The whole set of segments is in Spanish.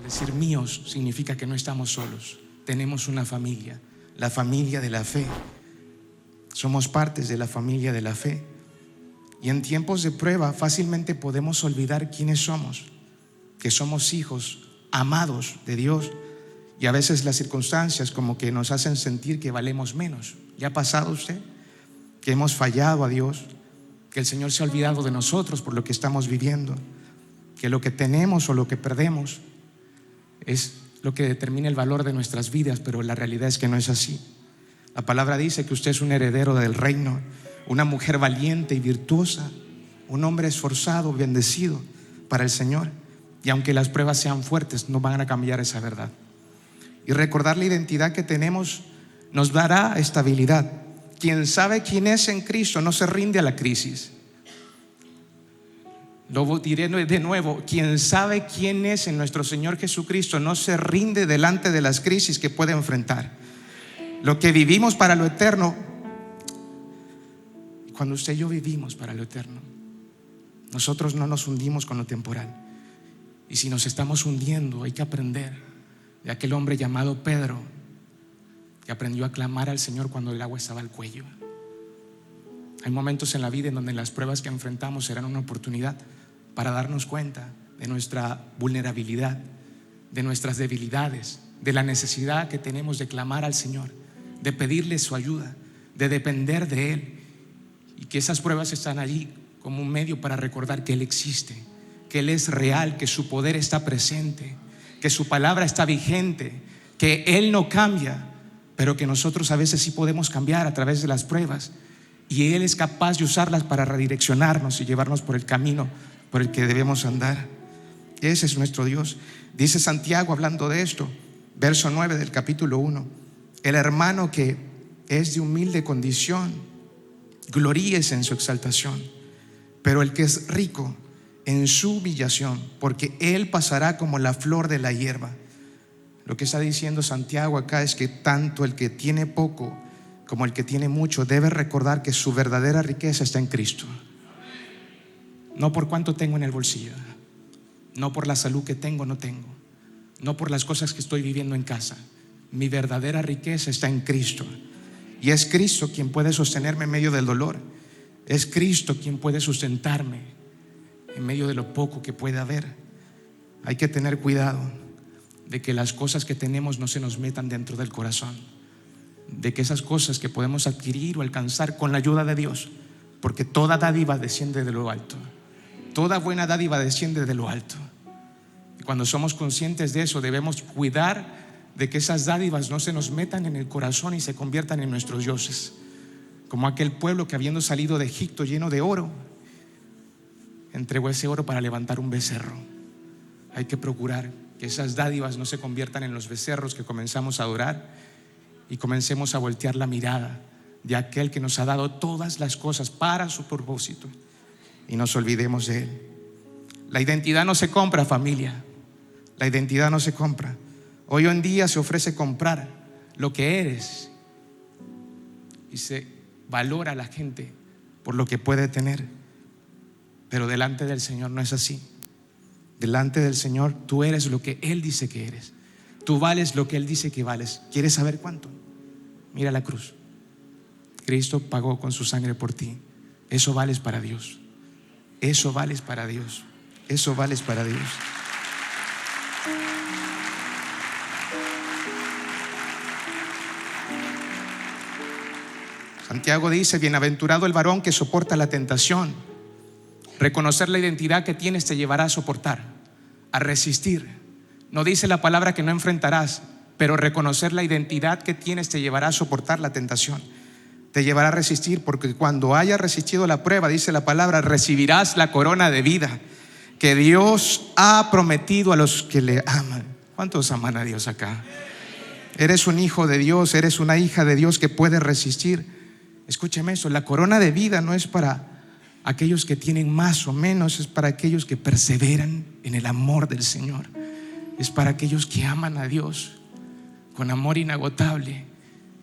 Al decir míos significa que no estamos solos. Tenemos una familia, la familia de la fe. Somos partes de la familia de la fe. Y en tiempos de prueba fácilmente podemos olvidar quiénes somos, que somos hijos amados de Dios. Y a veces las circunstancias como que nos hacen sentir que valemos menos. ¿Le ha pasado a usted? Que hemos fallado a Dios, que el Señor se ha olvidado de nosotros por lo que estamos viviendo, que lo que tenemos o lo que perdemos es lo que determina el valor de nuestras vidas, pero la realidad es que no es así. La palabra dice que usted es un heredero del reino, una mujer valiente y virtuosa, un hombre esforzado, bendecido para el Señor. Y aunque las pruebas sean fuertes, no van a cambiar esa verdad. Y recordar la identidad que tenemos nos dará estabilidad. Quien sabe quién es en Cristo no se rinde a la crisis. Lo diré de nuevo: quien sabe quién es en nuestro Señor Jesucristo no se rinde delante de las crisis que puede enfrentar. Lo que vivimos para lo eterno, cuando usted y yo vivimos para lo eterno, nosotros no nos hundimos con lo temporal. Y si nos estamos hundiendo, hay que aprender de aquel hombre llamado Pedro, que aprendió a clamar al Señor cuando el agua estaba al cuello. Hay momentos en la vida en donde las pruebas que enfrentamos serán una oportunidad para darnos cuenta de nuestra vulnerabilidad, de nuestras debilidades, de la necesidad que tenemos de clamar al Señor, de pedirle su ayuda, de depender de Él. Y que esas pruebas están allí como un medio para recordar que Él existe, que Él es real, que su poder está presente, que su palabra está vigente, que Él no cambia, pero que nosotros a veces sí podemos cambiar a través de las pruebas, y Él es capaz de usarlas para redireccionarnos y llevarnos por el camino por el que debemos andar. Ese es nuestro Dios. Dice Santiago, hablando de esto, verso 9 del capítulo 1: el hermano que es de humilde condición, gloríese en su exaltación, pero el que es rico en su humillación, porque él pasará como la flor de la hierba. Lo que está diciendo Santiago acá es que tanto el que tiene poco como el que tiene mucho debe recordar que su verdadera riqueza está en Cristo. No por cuánto tengo en el bolsillo, no por la salud que tengo o no tengo, no por las cosas que estoy viviendo en casa. Mi verdadera riqueza está en Cristo. Y es Cristo quien puede sostenerme en medio del dolor. Es Cristo quien puede sustentarme en medio de lo poco que pueda haber. Hay que tener cuidado de que las cosas que tenemos no se nos metan dentro del corazón, de que esas cosas que podemos adquirir o alcanzar con la ayuda de Dios, porque toda dádiva desciende de lo alto, toda buena dádiva desciende de lo alto. Y cuando somos conscientes de eso, debemos cuidar de que esas dádivas no se nos metan en el corazón y se conviertan en nuestros dioses, como aquel pueblo que, habiendo salido de Egipto lleno de oro, entregó ese oro para levantar un becerro. Hay que procurar que esas dádivas no se conviertan en los becerros que comenzamos a adorar, y comencemos a voltear la mirada de aquel que nos ha dado todas las cosas para su propósito, y nos olvidemos de Él. La identidad no se compra, familia. La identidad no se compra. Hoy en día se ofrece comprar lo que eres, y se valora a la gente por lo que puede tener. Pero delante del Señor no es así. Delante del Señor tú eres lo que Él dice que eres. Tú vales lo que Él dice que vales. ¿Quieres saber cuánto? Mira la cruz. Cristo pagó con su sangre por ti. Eso vales para Dios. Eso vales para Dios. Eso vales para Dios. Santiago dice: bienaventurado el varón que soporta la tentación. Reconocer la identidad que tienes te llevará a soportar, a resistir. No dice la palabra que no enfrentarás, pero reconocer la identidad que tienes te llevará a soportar la tentación, te llevará a resistir, porque cuando hayas resistido la prueba, dice la palabra, recibirás la corona de vida que Dios ha prometido a los que le aman. ¿Cuántos aman a Dios acá? Eres un hijo de Dios, eres una hija de Dios que puede resistir. Escúcheme eso: la corona de vida no es para aquellos que tienen más o menos, es para aquellos que perseveran en el amor del Señor. Es para aquellos que aman a Dios con amor inagotable.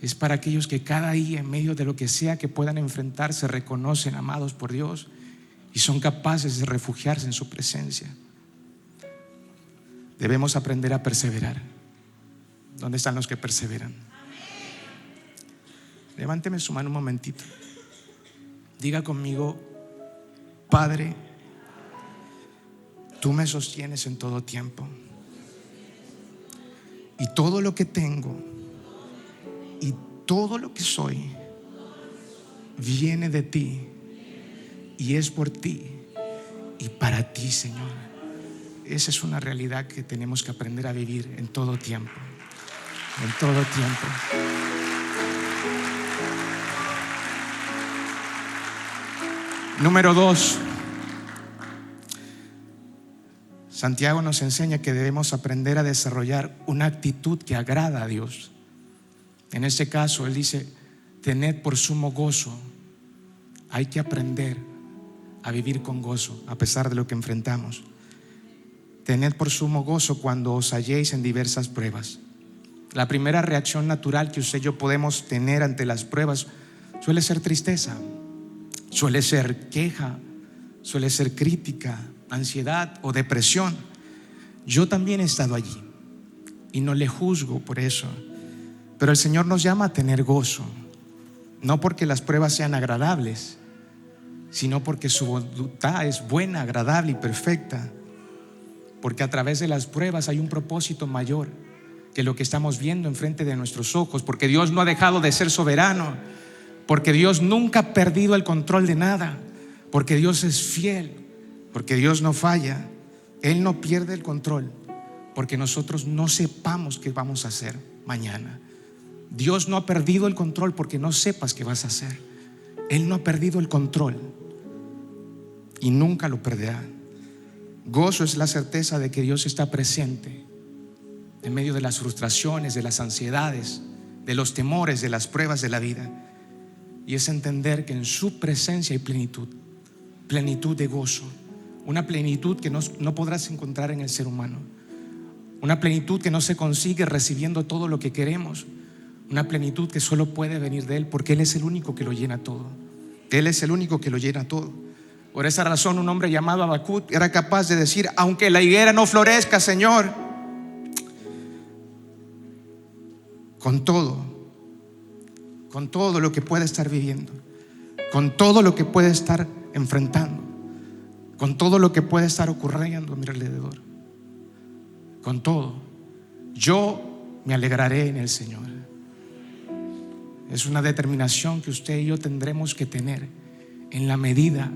Es para aquellos que cada día, en medio de lo que sea que puedan enfrentar, se reconocen amados por Dios y son capaces de refugiarse en su presencia. Debemos aprender a perseverar. ¿Dónde están los que perseveran? Levánteme su mano un momentito. Diga conmigo: Padre, tú me sostienes en todo tiempo, y todo lo que tengo y todo lo que soy viene de ti y es por ti y para ti, Señor. Esa es una realidad que tenemos que aprender a vivir en todo tiempo. En todo tiempo. Número 2. Santiago nos enseña que debemos aprender a desarrollar una actitud que agrada a Dios. En este caso, él dice: tened por sumo gozo. Hay que aprender a vivir con gozo a pesar de lo que enfrentamos. Tened por sumo gozo cuando os halléis en diversas pruebas. La primera reacción natural que usted y yo podemos tener ante las pruebas suele ser tristeza, suele ser queja, suele ser crítica, ansiedad o depresión. Yo también he estado allí y no le juzgo por eso, pero el Señor nos llama a tener gozo, no porque las pruebas sean agradables, sino porque su voluntad es buena, agradable y perfecta, porque a través de las pruebas hay un propósito mayor que lo que estamos viendo enfrente de nuestros ojos, porque Dios no ha dejado de ser soberano, porque Dios nunca ha perdido el control de nada, porque Dios es fiel, porque Dios no falla. Él no pierde el control porque nosotros no sepamos qué vamos a hacer mañana. Dios no ha perdido el control porque no sepas qué vas a hacer. Él no ha perdido el control y nunca lo perderá. Gozo es la certeza de que Dios está presente en medio de las frustraciones, de las ansiedades, de los temores, de las pruebas de la vida. Y es entender que en su presencia hay plenitud, plenitud de gozo. Una plenitud que no podrás encontrar en el ser humano. Una plenitud que no se consigue recibiendo todo lo que queremos. Una plenitud que solo puede venir de Él, porque Él es el único que lo llena todo. Él es el único que lo llena todo. Por esa razón, un hombre llamado Habacuc era capaz de decir: aunque la higuera no florezca, Señor, con todo lo que pueda estar viviendo, con todo lo que pueda estar enfrentando, con todo lo que pueda estar ocurriendo a mi alrededor, con todo, yo me alegraré en el Señor. Es una determinación que usted y yo tendremos que tener en la medida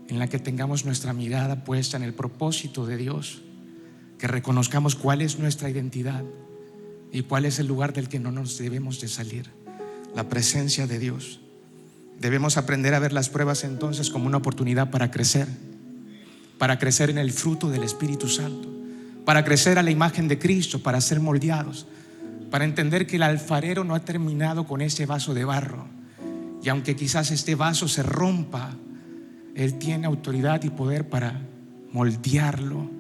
en la que tengamos nuestra mirada puesta en el propósito de Dios, que reconozcamos cuál es nuestra identidad y cuál es el lugar del que no nos debemos de salir: la presencia de Dios. Debemos aprender a ver las pruebas entonces como una oportunidad para crecer en el fruto del Espíritu Santo, para crecer a la imagen de Cristo, para ser moldeados, para entender que el alfarero no ha terminado con ese vaso de barro, y aunque quizás este vaso se rompa, Él tiene autoridad y poder para moldearlo.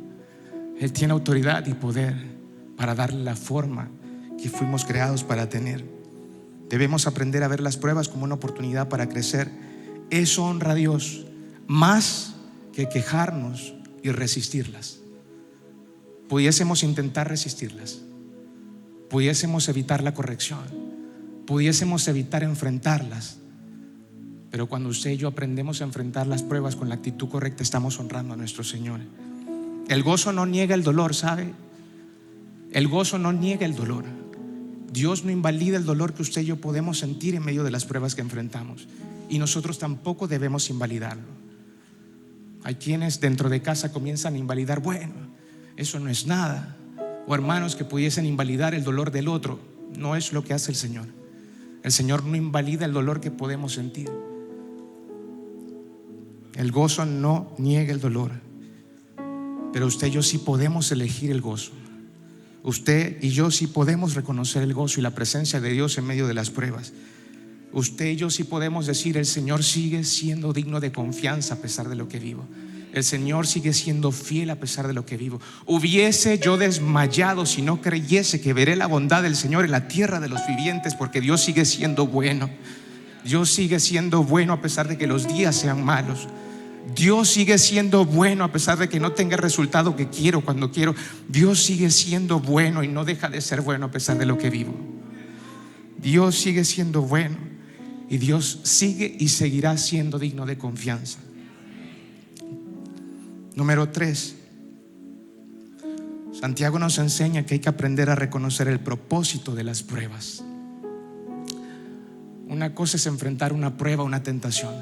Él tiene autoridad y poder para darle la forma que fuimos creados para tener. Debemos aprender a ver las pruebas como una oportunidad para crecer. Eso honra a Dios más que quejarnos y resistirlas. Pudiésemos intentar resistirlas, pudiésemos evitar la corrección, pudiésemos evitar enfrentarlas, pero cuando usted y yo aprendemos a enfrentar las pruebas con la actitud correcta, estamos honrando a nuestro Señor. El gozo no niega el dolor, ¿sabe? El gozo no niega el dolor. Dios no invalida el dolor que usted y yo podemos sentir en medio de las pruebas que enfrentamos, y nosotros tampoco debemos invalidarlo. Hay quienes dentro de casa comienzan a invalidar: bueno, eso no es nada. O hermanos que pudiesen invalidar el dolor del otro. No es lo que hace el Señor. El Señor no invalida el dolor que podemos sentir. El gozo no niega el dolor, pero usted y yo sí podemos elegir el gozo. Usted y yo sí podemos reconocer el gozo y la presencia de Dios en medio de las pruebas. Usted y yo sí podemos decir: el Señor sigue siendo digno de confianza a pesar de lo que vivo. El Señor sigue siendo fiel a pesar de lo que vivo. Hubiese yo desmayado si no creyese que veré la bondad del Señor en la tierra de los vivientes, porque Dios sigue siendo bueno. Dios sigue siendo bueno a pesar de que los días sean malos. Dios sigue siendo bueno a pesar de que no tenga el resultado que quiero cuando quiero. Dios sigue siendo bueno y no deja de ser bueno a pesar de lo que vivo. Dios sigue siendo bueno y Dios sigue y seguirá siendo digno de confianza. Número 3, Santiago nos enseña que hay que aprender a reconocer el propósito de las pruebas. Una cosa es enfrentar una prueba, una tentación.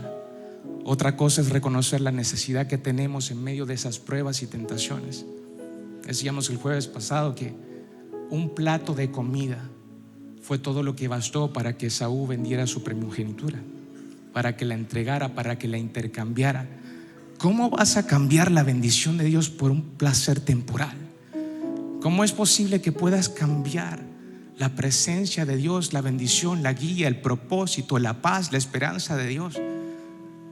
Otra cosa es reconocer la necesidad que tenemos en medio de esas pruebas y tentaciones. Decíamos el jueves pasado que un plato de comida fue todo lo que bastó para que Esaú vendiera su primogenitura, para que la entregara, para que la intercambiara. ¿Cómo vas a cambiar la bendición de Dios por un placer temporal? ¿Cómo es posible que puedas cambiar la presencia de Dios, la bendición, la guía, el propósito, la paz, la esperanza de Dios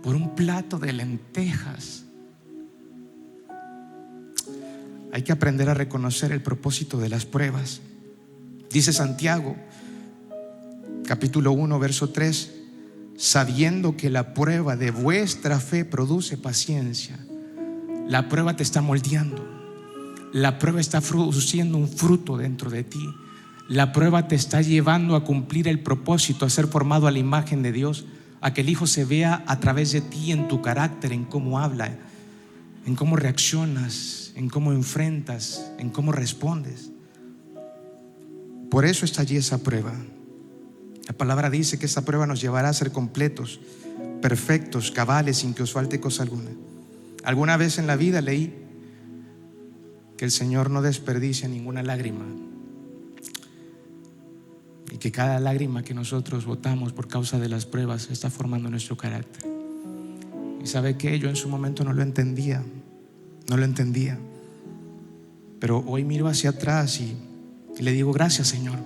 por un plato de lentejas? Hay que aprender a reconocer el propósito de las pruebas. Dice Santiago, capítulo 1, verso 3: sabiendo que la prueba de vuestra fe produce paciencia. La prueba te está moldeando. La prueba está produciendo un fruto dentro de ti. La prueba te está llevando a cumplir el propósito, a ser formado a la imagen de Dios, a que el Hijo se vea a través de ti, en tu carácter, en cómo habla, en cómo reaccionas, en cómo enfrentas, en cómo respondes. Por eso está allí esa prueba. La palabra dice que esa prueba nos llevará a ser completos, perfectos, cabales, sin que os falte cosa alguna. Alguna vez en la vida leí que el Señor no desperdicia ninguna lágrima y que cada lágrima que nosotros botamos por causa de las pruebas está formando nuestro carácter. Y sabe que yo en su momento no lo entendía, pero hoy miro hacia atrás y le digo: gracias, Señor.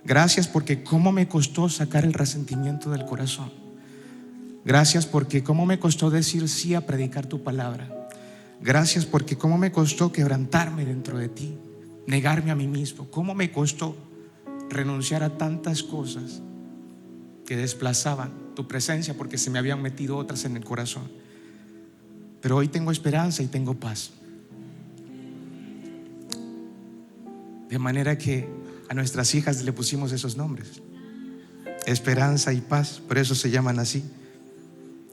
Gracias porque cómo me costó sacar el resentimiento del corazón. Gracias porque cómo me costó decir sí a predicar tu palabra. Gracias porque cómo me costó quebrantarme dentro de ti, negarme a mí mismo. Cómo me costó renunciar a tantas cosas que desplazaban tu presencia porque se me habían metido otras en el corazón. Pero hoy tengo esperanza y tengo paz. De manera que a nuestras hijas le pusimos esos nombres: esperanza y paz. Por eso se llaman así.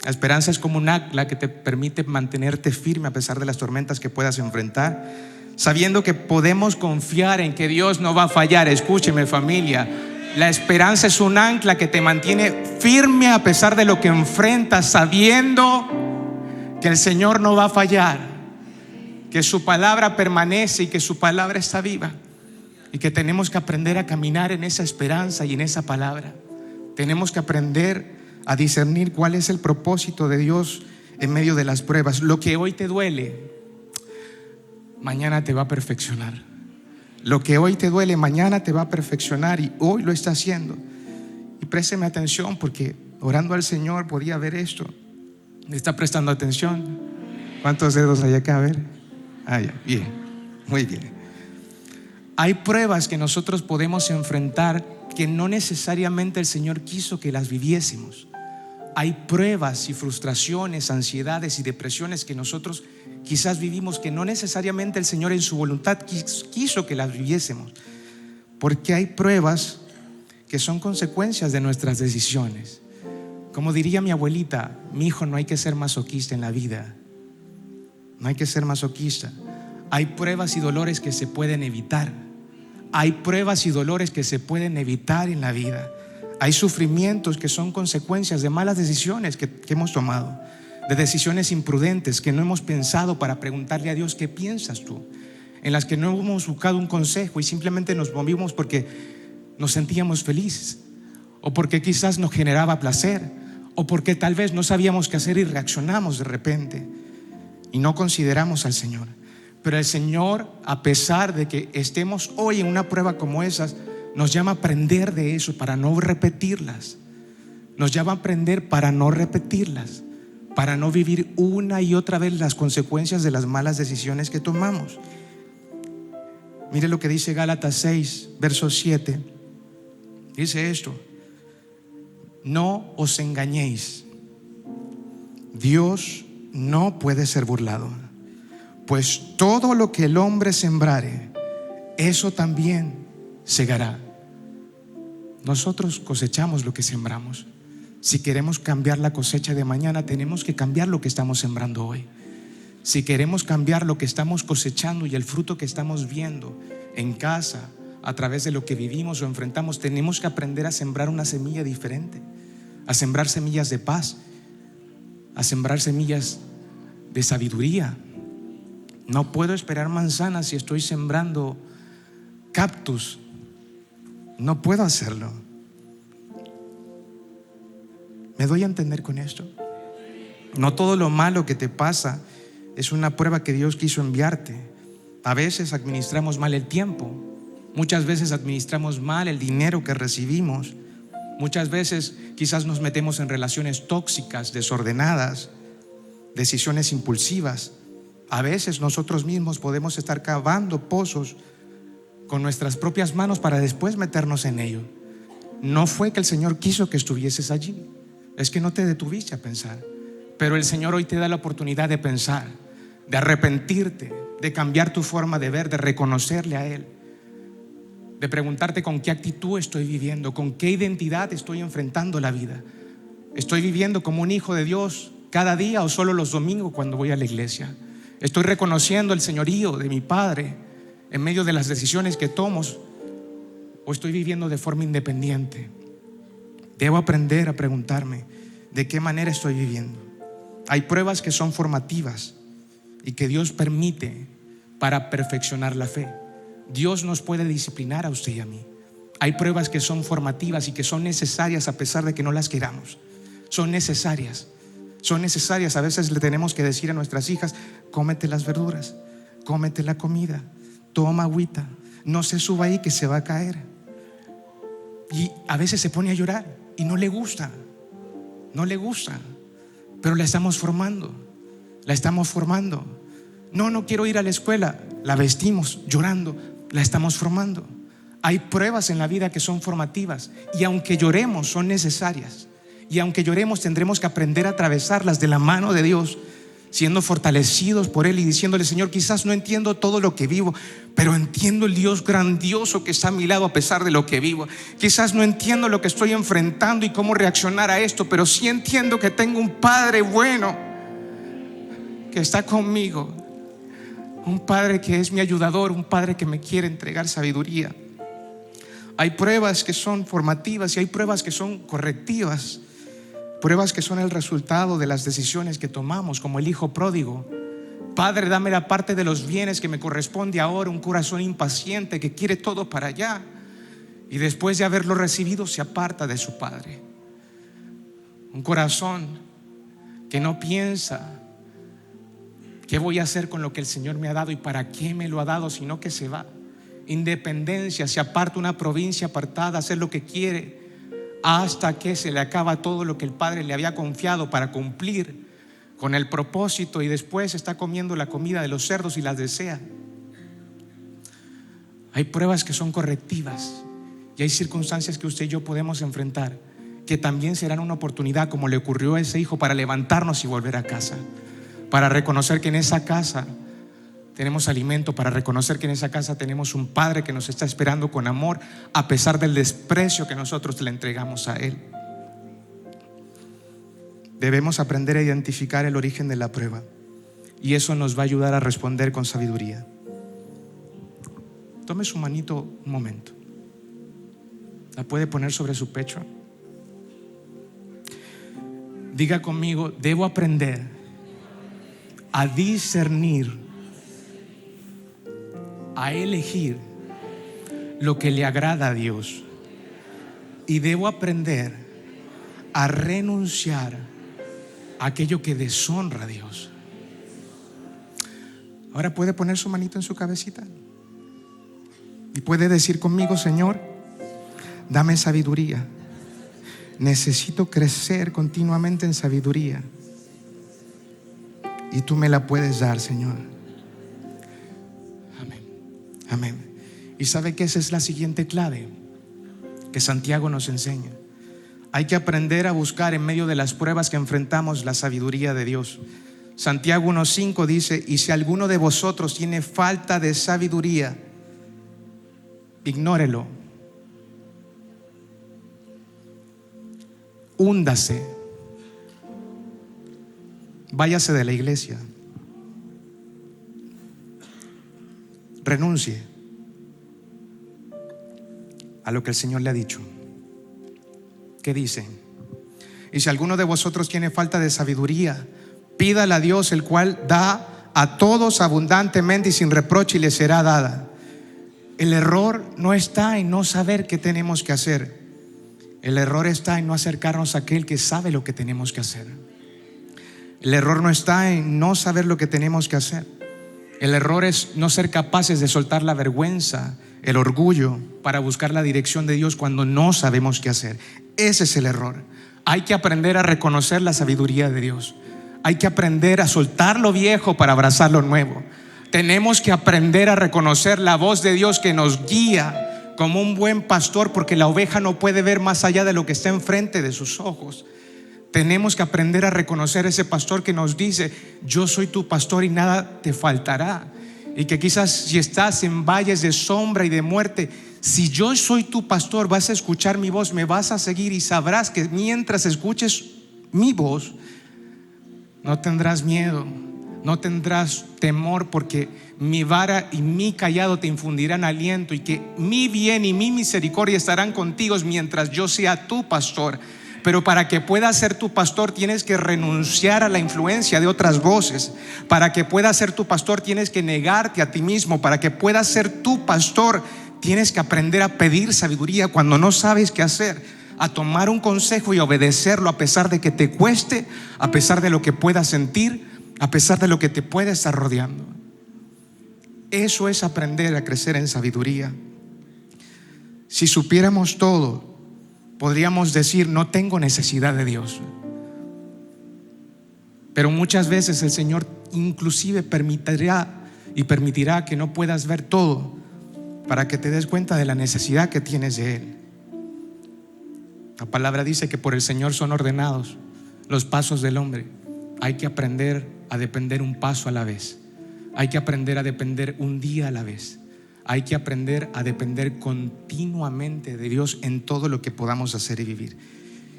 La esperanza es como un ancla que te permite mantenerte firme a pesar de las tormentas que puedas enfrentar, sabiendo que podemos confiar en que Dios no va a fallar. Escúcheme, familia, la esperanza es un ancla que te mantiene firme a pesar de lo que enfrentas, sabiendo que el Señor no va a fallar, que su palabra permanece y que su palabra está viva, y que tenemos que aprender a caminar en esa esperanza y en esa palabra. Tenemos que aprender a discernir cuál es el propósito de Dios en medio de las pruebas. Lo que hoy te duele, mañana te va a perfeccionar. Lo que hoy te duele, mañana te va a perfeccionar, y hoy lo está haciendo. Y présteme atención, porque orando al Señor podía ver esto. ¿Me está prestando atención? ¿Cuántos dedos hay acá? A ver. Ya, bien, muy bien. Hay pruebas que nosotros podemos enfrentar que no necesariamente el Señor quiso que las viviésemos. Hay pruebas y frustraciones, ansiedades y depresiones que nosotros quizás vivimos que no necesariamente el Señor en su voluntad quiso que las viviésemos. Porque hay pruebas que son consecuencias de nuestras decisiones. Como diría mi abuelita: mi hijo, no hay que ser masoquista en la vida. No hay que ser masoquista. Hay pruebas y dolores que se pueden evitar. Hay pruebas y dolores que se pueden evitar en la vida. Hay sufrimientos que son consecuencias de malas decisiones que hemos tomado, de decisiones imprudentes que no hemos pensado para preguntarle a Dios: ¿qué piensas tú? En las que no hemos buscado un consejo y simplemente nos movimos porque nos sentíamos felices, o porque quizás nos generaba placer, o porque tal vez no sabíamos qué hacer y reaccionamos de repente y no consideramos al Señor. Pero el Señor, a pesar de que estemos hoy en una prueba como esas, nos llama a aprender de eso para no repetirlas. Nos llama a aprender para no repetirlas, para no vivir una y otra vez las consecuencias de las malas decisiones que tomamos. Mire lo que dice Gálatas 6, verso 7. Dice esto: no os engañéis, Dios no puede ser burlado. Pues todo lo que el hombre sembrare, eso también segará. Nosotros cosechamos lo que sembramos. Si queremos cambiar la cosecha de mañana, tenemos que cambiar lo que estamos sembrando hoy. Si queremos cambiar lo que estamos cosechando y el fruto que estamos viendo en casa, a través de lo que vivimos o enfrentamos, tenemos que aprender a sembrar una semilla diferente, a sembrar semillas de paz, a sembrar semillas de sabiduría. No puedo esperar manzanas si estoy sembrando cactus. No puedo hacerlo. ¿Me doy a entender con esto? No todo lo malo que te pasa es una prueba que Dios quiso enviarte. A veces administramos mal el tiempo. Muchas veces administramos mal el dinero que recibimos. Muchas veces quizás nos metemos en relaciones tóxicas, desordenadas, decisiones impulsivas. A veces nosotros mismos podemos estar cavando pozos con nuestras propias manos para después meternos en ello. No fue que el Señor quiso que estuvieses allí, es que no te detuviste a pensar. Pero el Señor hoy te da la oportunidad de pensar, de arrepentirte, de cambiar tu forma de ver, de reconocerle a Él, de preguntarte con qué actitud estoy viviendo, con qué identidad estoy enfrentando la vida. ¿Estoy viviendo como un hijo de Dios cada día o solo los domingos cuando voy a la iglesia? ¿Estoy reconociendo el señorío de mi Padre en medio de las decisiones que tomo o estoy viviendo de forma independiente? Debo aprender a preguntarme de qué manera estoy viviendo. Hay pruebas que son formativas y que Dios permite para perfeccionar la fe. Dios nos puede disciplinar a usted y a mí. Hay pruebas que son formativas y que son necesarias a pesar de que no las queramos. Son necesarias. Son necesarias. A veces le tenemos que decir a nuestras hijas: cómete las verduras, cómete la comida, toma agüita, no se suba ahí que se va a caer. Y a veces se pone a llorar y no le gusta, pero la estamos formando. No quiero ir a la escuela, la vestimos llorando, la estamos formando. Hay pruebas en la vida que son formativas y aunque lloremos son necesarias. Y aunque lloremos tendremos que aprender a atravesarlas de la mano de Dios, siendo fortalecidos por Él y diciéndole: Señor, quizás no entiendo todo lo que vivo, pero entiendo el Dios grandioso que está a mi lado a pesar de lo que vivo. Quizás no entiendo lo que estoy enfrentando y cómo reaccionar a esto, pero sí entiendo que tengo un Padre bueno que está conmigo, un Padre que es mi ayudador, un Padre que me quiere entregar sabiduría. Hay pruebas que son formativas y hay pruebas que son correctivas. Pruebas que son el resultado de las decisiones que tomamos, como el hijo pródigo. Padre, dame la parte de los bienes que me corresponde ahora. Un corazón impaciente que quiere todo para allá y después de haberlo recibido se aparta de su padre. Un corazón que no piensa qué voy a hacer con lo que el Señor me ha dado y para qué me lo ha dado, sino que se va. Independencia, se aparta, una provincia apartada, hacer lo que quiere hasta que se le acaba todo lo que el Padre le había confiado para cumplir con el propósito, y después está comiendo la comida de los cerdos y las desea. Hay pruebas que son correctivas y hay circunstancias que usted y yo podemos enfrentar que también serán una oportunidad, como le ocurrió a ese hijo, para levantarnos y volver a casa, para reconocer que en esa casa tenemos alimento, para reconocer que en esa casa tenemos un Padre que nos está esperando con amor a pesar del desprecio que nosotros le entregamos a Él. Debemos aprender a identificar el origen de la prueba y eso nos va a ayudar a responder con sabiduría. Tome su manito un momento. La puede poner sobre su pecho. Diga conmigo: debo aprender a discernir, a elegir lo que le agrada a Dios, y debo aprender a renunciar a aquello que deshonra a Dios. Ahora puede poner su manito en su cabecita y puede decir conmigo: Señor, dame sabiduría. Necesito crecer continuamente en sabiduría y tú me la puedes dar, Señor. Amén. Y sabe que esa es la siguiente clave que Santiago nos enseña. Hay que aprender a buscar en medio de las pruebas que enfrentamos la sabiduría de Dios. Santiago 1:5 dice: y si alguno de vosotros tiene falta de sabiduría, ignórelo, húndase, váyase de la iglesia, renuncie a lo que el Señor le ha dicho. ¿Qué dice? Y si alguno de vosotros tiene falta de sabiduría, pídala a Dios, el cual da a todos abundantemente y sin reproche, y le será dada. El error no está en no saber qué tenemos que hacer. El error está en no acercarnos a aquel que sabe lo que tenemos que hacer. El error no está en no saber lo que tenemos que hacer. El error es no ser capaces de soltar la vergüenza, el orgullo, para buscar la dirección de Dios cuando no sabemos qué hacer. Ese es el error. Hay que aprender a reconocer la sabiduría de Dios. Hay que aprender a soltar lo viejo para abrazar lo nuevo. Tenemos que aprender a reconocer la voz de Dios que nos guía como un buen pastor, porque la oveja no puede ver más allá de lo que está enfrente de sus ojos. Tenemos que aprender a reconocer ese pastor que nos dice: yo soy tu pastor y nada te faltará. Y que quizás si estás en valles de sombra y de muerte, si yo soy tu pastor, vas a escuchar mi voz, me vas a seguir, y sabrás que mientras escuches mi voz, no tendrás miedo, no tendrás temor, porque mi vara y mi callado te infundirán aliento, y que mi bien y mi misericordia estarán contigo mientras yo sea tu pastor. Pero para que puedas ser tu pastor tienes que renunciar a la influencia de otras voces. Para que puedas ser tu pastor tienes que negarte a ti mismo. Para que puedas ser tu pastor tienes que aprender a pedir sabiduría cuando no sabes qué hacer, a tomar un consejo y obedecerlo a pesar de que te cueste, a pesar de lo que puedas sentir, a pesar de lo que te pueda estar rodeando. Eso es aprender a crecer en sabiduría. Si supiéramos todo, podríamos decir: no tengo necesidad de Dios. Pero muchas veces el Señor inclusive permitirá que no puedas ver todo, para que te des cuenta de la necesidad que tienes de Él. La palabra dice que por el Señor son ordenados los pasos del hombre. Hay que aprender a depender un paso a la vez. Hay que aprender a depender un día a la vez. Hay que aprender a depender continuamente de Dios en todo lo que podamos hacer y vivir.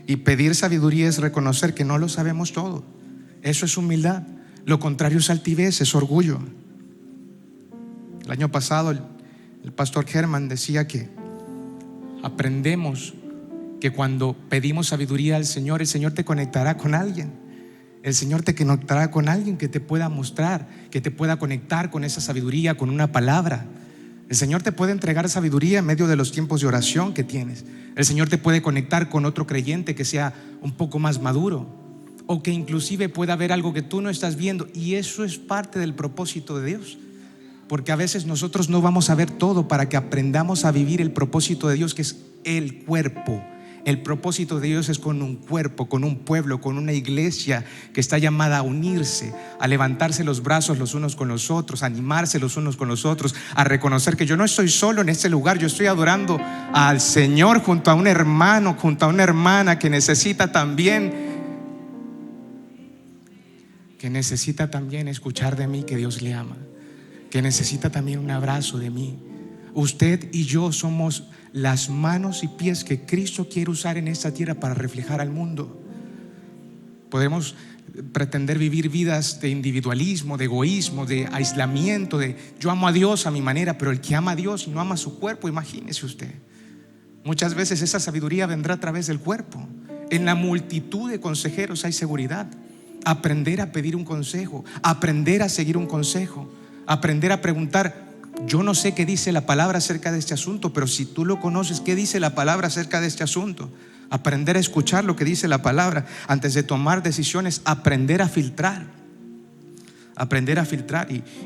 Y pedir sabiduría es reconocer que no lo sabemos todo. Eso es humildad. Lo contrario es altivez, es orgullo. El año pasado el pastor Germán decía que aprendemos que cuando pedimos sabiduría al Señor, el Señor te conectará con alguien. El Señor te conectará con alguien que te pueda mostrar, que te pueda conectar con esa sabiduría, con una palabra. El Señor te puede entregar sabiduría en medio de los tiempos de oración que tienes. El Señor te puede conectar con otro creyente que sea un poco más maduro, o que inclusive pueda ver algo que tú no estás viendo. Y eso es parte del propósito de Dios, porque a veces nosotros no vamos a ver todo, para que aprendamos a vivir el propósito de Dios, que es el cuerpo. El propósito de Dios es con un cuerpo, con un pueblo, con una iglesia que está llamada a unirse, a levantarse los brazos los unos con los otros, a animarse los unos con los otros, a reconocer que yo no estoy solo en este lugar. Yo estoy adorando al Señor junto a un hermano, junto a una hermana que necesita también escuchar de mí que Dios le ama, que necesita también un abrazo de mí. Usted y yo somos las manos y pies que Cristo quiere usar en esta tierra para reflejar al mundo. Podemos pretender vivir vidas de individualismo, de egoísmo, de aislamiento, de yo amo a Dios a mi manera, pero el que ama a Dios y no ama a su cuerpo, imagínese usted. Muchas veces esa sabiduría vendrá a través del cuerpo. En la multitud de consejeros hay seguridad. Aprender a pedir un consejo, aprender a seguir un consejo, aprender a preguntar: yo no sé qué dice la palabra acerca de este asunto, pero si tú lo conoces, ¿qué dice la palabra acerca de este asunto? Aprender a escuchar lo que dice la palabra antes de tomar decisiones. Aprender a filtrar.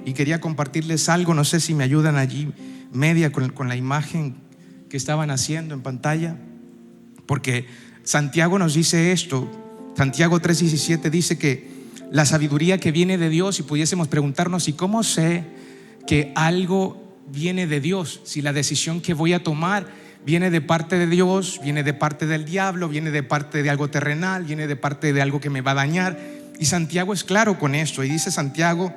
Y quería compartirles algo, no sé si me ayudan allí media con la imagen que estaban haciendo en pantalla, porque Santiago nos dice esto. Santiago 3:17 dice que la sabiduría que viene de Dios, y pudiésemos preguntarnos: ¿y cómo sé que algo viene de Dios? Si la decisión que voy a tomar viene de parte de Dios, viene de parte del diablo, viene de parte de algo terrenal, viene de parte de algo que me va a dañar. Y Santiago es claro con esto, y dice Santiago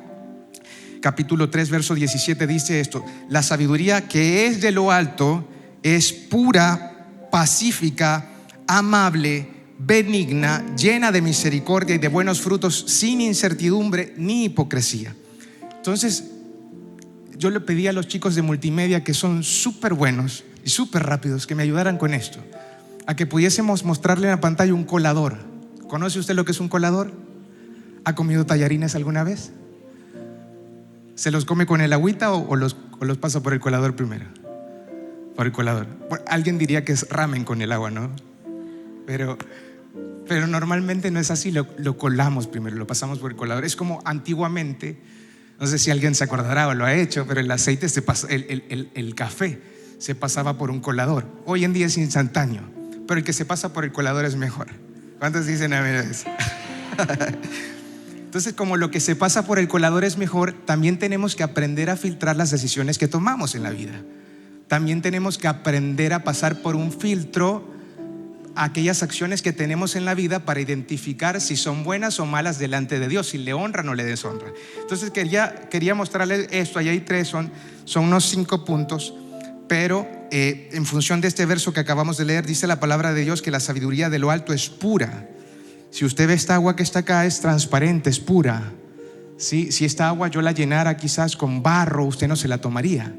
capítulo 3 verso 17, dice esto: la sabiduría que es de lo alto es pura, pacífica, amable, benigna, llena de misericordia y de buenos frutos, sin incertidumbre ni hipocresía. Entonces yo le pedí a los chicos de multimedia, que son súper buenos y súper rápidos, que me ayudaran con esto, a que pudiésemos mostrarle en la pantalla un colador. ¿Conoce usted lo que es un colador? ¿Ha comido tallarines alguna vez? ¿Se los come con el agüita o los pasa por el colador primero? Por el colador. Alguien diría que es ramen con el agua, ¿no? Pero normalmente no es así, lo colamos primero, lo pasamos por el colador. Es como antiguamente, no sé si alguien se acordará o lo ha hecho, pero el aceite el café se pasaba por un colador. Hoy en día es instantáneo, pero el que se pasa por el colador es mejor. ¿Cuántos dicen amén a eso? Entonces, como lo que se pasa por el colador es mejor, también tenemos que aprender a filtrar las decisiones que tomamos en la vida. También tenemos que aprender a pasar por un filtro aquellas acciones que tenemos en la vida para identificar si son buenas o malas delante de Dios, si le honran o le deshonran. Entonces quería mostrarles esto. Allá hay tres, son unos 5 puntos, pero en función de este verso que acabamos de leer, dice la palabra de Dios que la sabiduría de lo alto es pura. Si usted ve esta agua que está acá, es transparente, es pura. ¿Sí? Si esta agua yo la llenara quizás con barro, usted no se la tomaría.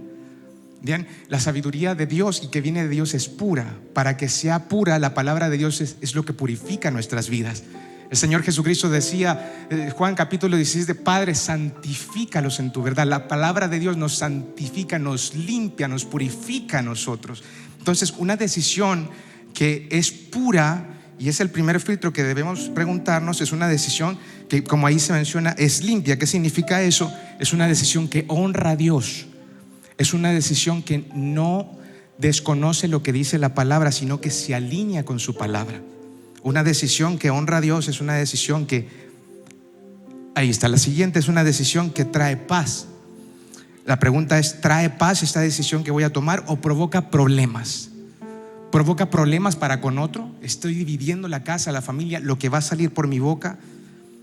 Bien, la sabiduría de Dios y que viene de Dios es pura. Para que sea pura, la palabra de Dios es lo que purifica nuestras vidas. El Señor Jesucristo decía, Juan capítulo 16, de Padre, santifícalos en tu verdad. La palabra de Dios nos santifica, nos limpia, nos purifica a nosotros. Entonces, una decisión que es pura, y es el primer filtro que debemos preguntarnos, es una decisión que, como ahí se menciona, es limpia. ¿Qué significa eso? Es una decisión que honra a Dios. Es una decisión que no desconoce lo que dice la palabra, sino que se alinea con su palabra. Una decisión que honra a Dios es una decisión que, ahí está la siguiente, es una decisión que trae paz. La pregunta es, ¿trae paz esta decisión que voy a tomar o provoca problemas? ¿Provoca problemas para con otro? ¿Estoy dividiendo la casa, la familia? ¿Lo que va a salir por mi boca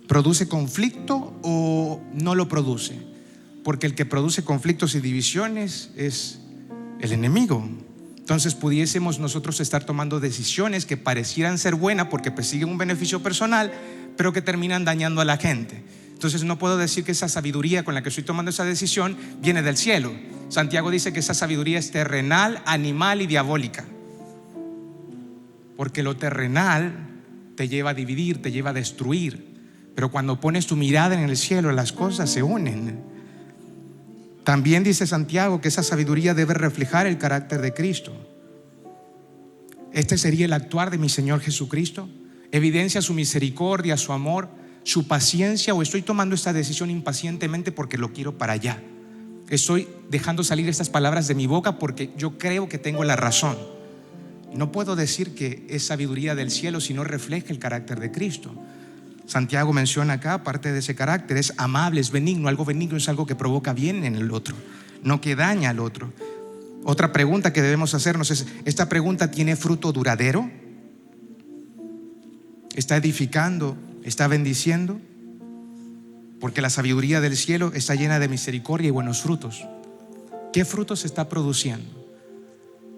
produce conflicto o no lo produce? Porque el que produce conflictos y divisiones es el enemigo. Entonces pudiésemos nosotros estar tomando decisiones que parecieran ser buenas porque persiguen un beneficio personal, pero que terminan dañando a la gente. Entonces no puedo decir que esa sabiduría con la que estoy tomando esa decisión viene del cielo. Santiago dice que esa sabiduría es terrenal, animal y diabólica. Porque lo terrenal te lleva a dividir, te lleva a destruir. Pero cuando pones tu mirada en el cielo, las cosas se unen. También dice Santiago que esa sabiduría debe reflejar el carácter de Cristo. Este sería el actuar de mi Señor Jesucristo. Evidencia su misericordia, su amor, su paciencia, o estoy tomando esta decisión impacientemente porque lo quiero para allá. Estoy dejando salir estas palabras de mi boca porque yo creo que tengo la razón. No puedo decir que es sabiduría del cielo si no refleja el carácter de Cristo. Santiago menciona acá, aparte de ese carácter, es amable, es benigno. Algo benigno es algo que provoca bien en el otro, no que daña al otro. Otra pregunta que debemos hacernos es, ¿esta pregunta tiene fruto duradero? ¿Está edificando? ¿Está bendiciendo? Porque la sabiduría del cielo está llena de misericordia y buenos frutos. ¿Qué frutos está produciendo?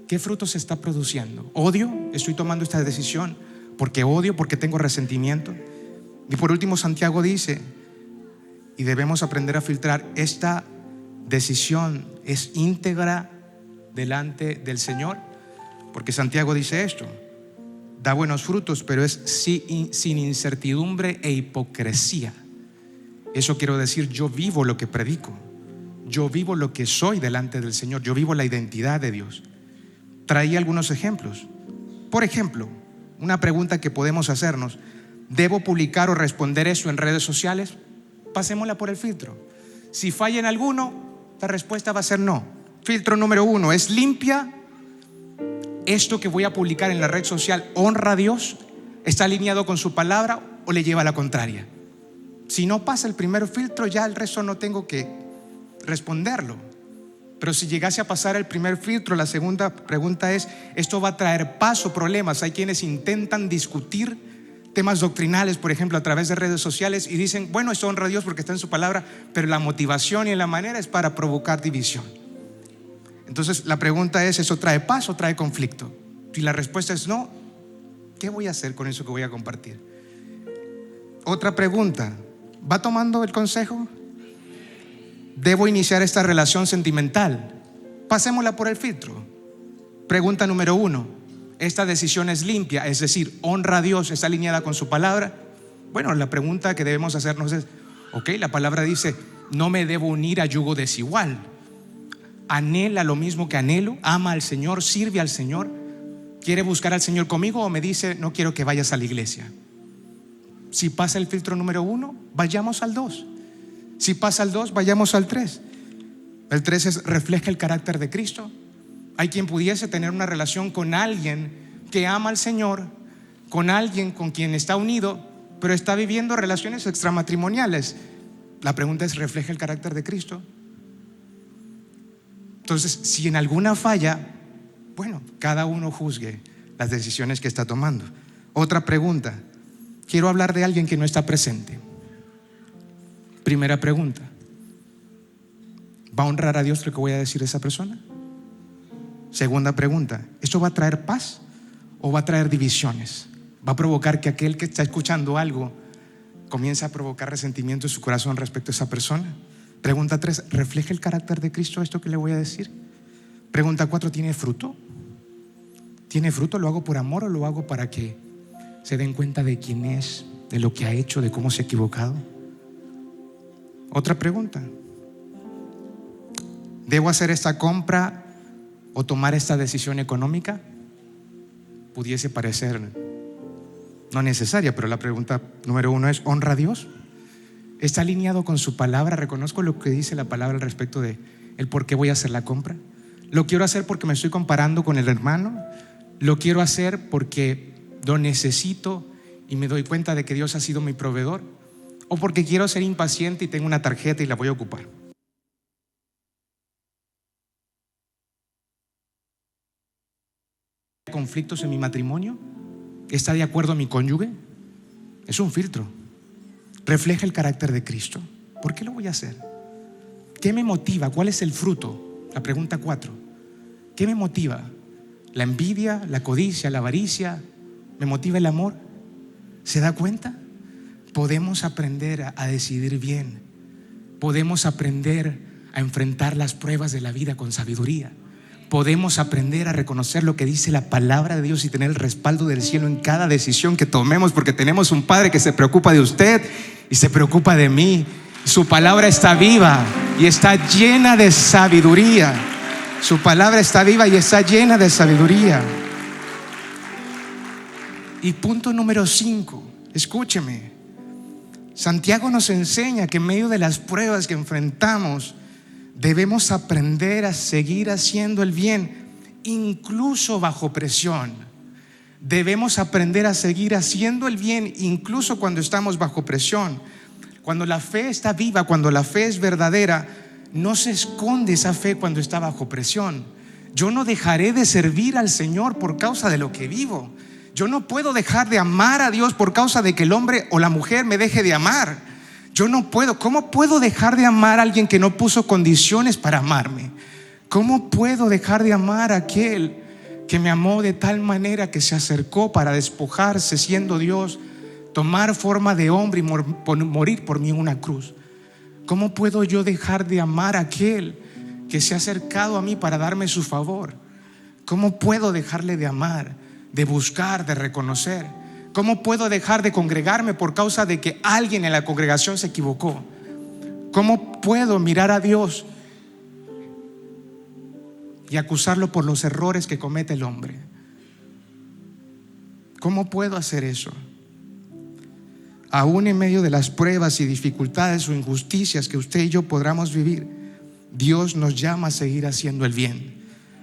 ¿Qué frutos se está produciendo? ¿Odio? ¿Estoy tomando esta decisión porque odio, porque tengo resentimiento? Y por último, Santiago dice, y debemos aprender a filtrar, esta decisión es íntegra delante del Señor, porque Santiago dice esto: da buenos frutos, pero es sin incertidumbre e hipocresía. Eso quiero decir, yo vivo lo que predico, yo vivo lo que soy delante del Señor, yo vivo la identidad de Dios. Traía algunos ejemplos. Por ejemplo, una pregunta que podemos hacernos: ¿debo publicar o responder eso en redes sociales? Pasémosla por el filtro. Si falla en alguno, la respuesta va a ser no. Filtro número 1, ¿es limpia? ¿Esto que voy a publicar en la red social honra a Dios? ¿Está alineado con su palabra o le lleva a la contraria? Si no pasa el primer filtro, ya el resto no tengo que responderlo. Pero si llegase a pasar el primer filtro, la segunda pregunta es, ¿esto va a traer paz o problemas? Hay quienes intentan discutir temas doctrinales, por ejemplo, a través de redes sociales, y dicen, bueno, esto honra a Dios porque está en su palabra, pero la motivación y la manera es para provocar división. Entonces la pregunta es, ¿eso trae paz o trae conflicto? Si la respuesta es no, ¿qué voy a hacer con eso que voy a compartir? Otra pregunta, ¿va tomando el consejo? ¿Debo iniciar esta relación sentimental? Pasémosla por el filtro. Pregunta número 1, ¿esta decisión es limpia? Es decir, ¿honra a Dios? ¿Está alineada con su palabra? Bueno, la pregunta que debemos hacernos es, ok, la palabra dice, no me debo unir a yugo desigual. ¿Anhela lo mismo que anhelo? ¿Ama al Señor? ¿Sirve al Señor? ¿Quiere buscar al Señor conmigo? ¿O me dice, no quiero que vayas a la iglesia? Si pasa el filtro número 1, vayamos al 2. Si pasa el 2, vayamos al 3. El 3 es, refleja el carácter de Cristo. Hay quien pudiese tener una relación con alguien que ama al Señor, con alguien con quien está unido, pero está viviendo relaciones extramatrimoniales. La pregunta es, ¿refleja el carácter de Cristo? Entonces, si en alguna falla, bueno, cada uno juzgue las decisiones que está tomando. Otra pregunta, quiero hablar de alguien que no está presente. Primera pregunta, ¿va a honrar a Dios lo que voy a decir de esa persona? Segunda pregunta, ¿esto va a traer paz o va a traer divisiones? ¿Va a provocar que aquel que está escuchando algo comience a provocar resentimiento en su corazón respecto a esa persona? Pregunta 3, ¿refleja el carácter de Cristo esto que le voy a decir? Pregunta 4, ¿tiene fruto? ¿Tiene fruto? ¿Lo hago por amor o lo hago para que se den cuenta de quién es, de lo que ha hecho, de cómo se ha equivocado? Otra pregunta, ¿debo hacer esta compra o tomar esta decisión económica? Pudiese parecer no necesaria, pero la pregunta número 1 es, ¿honra a Dios? ¿Está alineado con su palabra? ¿Reconozco lo que dice la palabra al respecto de el por qué voy a hacer la compra? ¿Lo quiero hacer porque me estoy comparando con el hermano? ¿Lo quiero hacer porque lo necesito y me doy cuenta de que Dios ha sido mi proveedor? ¿O porque quiero ser impaciente y tengo una tarjeta y la voy a ocupar? ¿Conflictos en mi matrimonio? ¿Está de acuerdo mi cónyuge? Es un filtro. ¿Refleja el carácter de Cristo? ¿Por qué lo voy a hacer? ¿Qué me motiva? ¿Cuál es el fruto? La pregunta 4. ¿Qué me motiva? ¿La envidia? ¿La codicia? ¿La avaricia? ¿Me motiva el amor? ¿Se da cuenta? Podemos aprender a decidir bien. Podemos aprender a enfrentar las pruebas de la vida con sabiduría. Podemos aprender a reconocer lo que dice la palabra de Dios y tener el respaldo del cielo en cada decisión que tomemos, porque tenemos un Padre que se preocupa de usted y se preocupa de mí. Su palabra está viva y está llena de sabiduría. Su palabra está viva y está llena de sabiduría. Y punto número 5, escúcheme. Santiago nos enseña que en medio de las pruebas que enfrentamos, debemos aprender a seguir haciendo el bien, incluso bajo presión. Debemos aprender a seguir haciendo el bien, incluso cuando estamos bajo presión. Cuando la fe está viva, cuando la fe es verdadera, no se esconde esa fe cuando está bajo presión. Yo no dejaré de servir al Señor por causa de lo que vivo. Yo no puedo dejar de amar a Dios por causa de que el hombre o la mujer me deje de amar. Yo no puedo. ¿Cómo puedo dejar de amar a alguien que no puso condiciones para amarme? ¿Cómo puedo dejar de amar a aquel que me amó de tal manera que se acercó para despojarse siendo Dios, tomar forma de hombre y morir por mí en una cruz? ¿Cómo puedo yo dejar de amar a aquel que se ha acercado a mí para darme su favor? ¿Cómo puedo dejarle de amar, de buscar, de reconocer? ¿Cómo puedo dejar de congregarme por causa de que alguien en la congregación se equivocó? ¿Cómo puedo mirar a Dios y acusarlo por los errores que comete el hombre? ¿Cómo puedo hacer eso? Aún en medio de las pruebas y dificultades o injusticias que usted y yo podamos vivir, Dios nos llama a seguir haciendo el bien,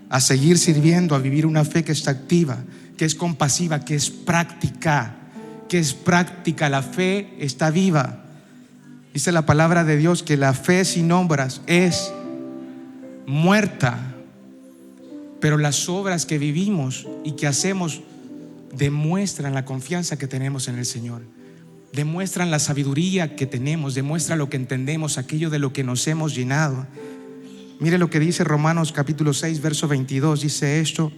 a seguir sirviendo, a vivir una fe que está activa, que es compasiva, que es práctica, la fe está viva. Dice la palabra de Dios que la fe sin obras es muerta, pero las obras que vivimos y que hacemos demuestran la confianza que tenemos en el Señor, demuestran la sabiduría que tenemos, demuestra lo que entendemos, aquello de lo que nos hemos llenado. Mire lo que dice Romanos capítulo 6 verso 22, dice esto,